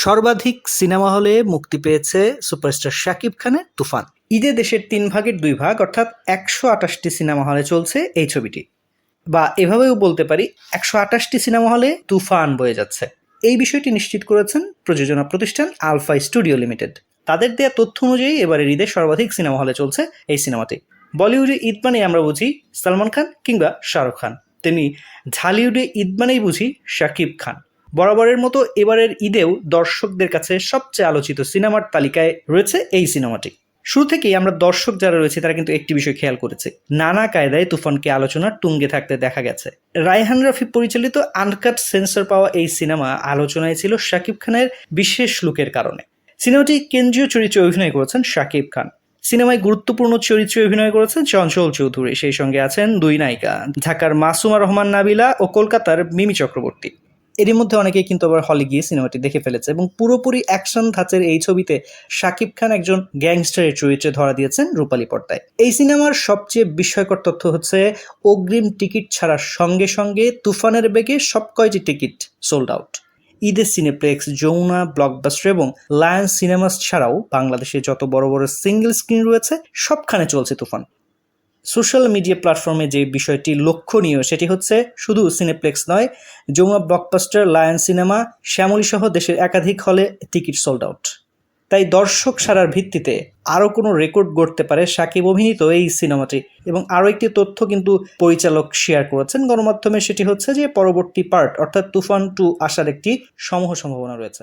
সর্বাধিক সিনেমা হলে মুক্তি পেয়েছে সুপারস্টার শাকিব খানের তুফান। ঈদে দেশের 3 ভাগের 2 ভাগ অর্থাৎ 128টি সিনেমা হলে চলছে এই ছবিটি, বা এভাবেও বলতে পারি 128টি সিনেমা হলে তুফান বয়ে যাচ্ছে। এই বিষয়টি নিশ্চিত করেছেন প্রযোজনা প্রতিষ্ঠান আলফা স্টুডিও লিমিটেড। তাদের দেয়া তথ্য অনুযায়ী এবারের ঈদে সর্বাধিক সিনেমা হলে চলছে এই সিনেমাটি। বলিউডে ঈদ মানে আমরা বুঝি সালমান খান কিংবা শাহরুখ খান, তেমনি ঢালিউডে ঈদ মানেই বুঝি শাকিব খান। বরাবরের মতো এবারের ঈদেও দর্শকদের কাছে সবচেয়ে আলোচিত সিনেমার তালিকায় রয়েছে এই সিনেমাটি। শুরু থেকেই আমরা দর্শক যারা রয়েছে তারা কিন্তু একটি বিষয় খেয়াল করেছে, নানা কায়দায় তুফানকে আলোচনার তুঙ্গে থাকতে দেখা গেছে। রায়হান রাফি পরিচালিত আনকাট সেন্সর পাওয়া এই সিনেমা আলোচনায় ছিল শাকিব খানের বিশেষ লুকের কারণে। সিনেমাটি কেন্দ্রীয় চরিত্রে অভিনয় করেছেন শাকিব খান। সিনেমায় গুরুত্বপূর্ণ চরিত্রে অভিনয় করেছেন চঞ্চল চৌধুরী, সেই সঙ্গে আছেন 2 নায়িকা, ঢাকার মাসুমা রহমান নাবিলা ও কলকাতার মিমি চক্রবর্তী। এরই মধ্যে অনেকেই কিন্তু আবার হলে গিয়ে সিনেমাটি দেখে ফেলেছে এবং পুরোপুরি অ্যাকশন ধাঁচের এই ছবিতে শাকিব খান একজন গ্যাংস্টারের চরিত্রে ধরা দিয়েছেন রূপালী পর্দায়। এই সিনেমার সবচেয়ে বিস্ময়কর তথ্য হচ্ছে অগ্রিম টিকিট ছাড়ার সঙ্গে সঙ্গে তুফানের বেগে সব কয়টি টিকিট সোল্ড আউট। ঈদের সিনেপ্লেক্স, যমুনা, ব্লকবাস্টার এবং লায়ন্স সিনেমাস ছাড়াও বাংলাদেশে যত বড় বড় সিঙ্গেল স্ক্রিন রয়েছে সবখানে চলছে তুফান। সোশ্যাল মিডিয়া প্ল্যাটফর্মে যে বিষয়টি লক্ষণীয় সেটি হচ্ছে শুধু সিনেপ্লেক্স নয়, Jamuna, Blockbuster, Lions cinema, Shyamoli সহ দেশের একাধিক হলে টিকিট সোল্ড আউট। তাই দর্শক সারার ভিত্তিতে আরও কোনো রেকর্ড গড়তে পারে শাকিব অভিনীত এই সিনেমাটি। এবং আরও একটি তথ্য কিন্তু পরিচালক শেয়ার করেছেন গণমাধ্যমে, সেটি হচ্ছে যে পরবর্তী পার্ট অর্থাৎ তুফান 2 আসার একটি সমূহ সম্ভাবনা রয়েছে।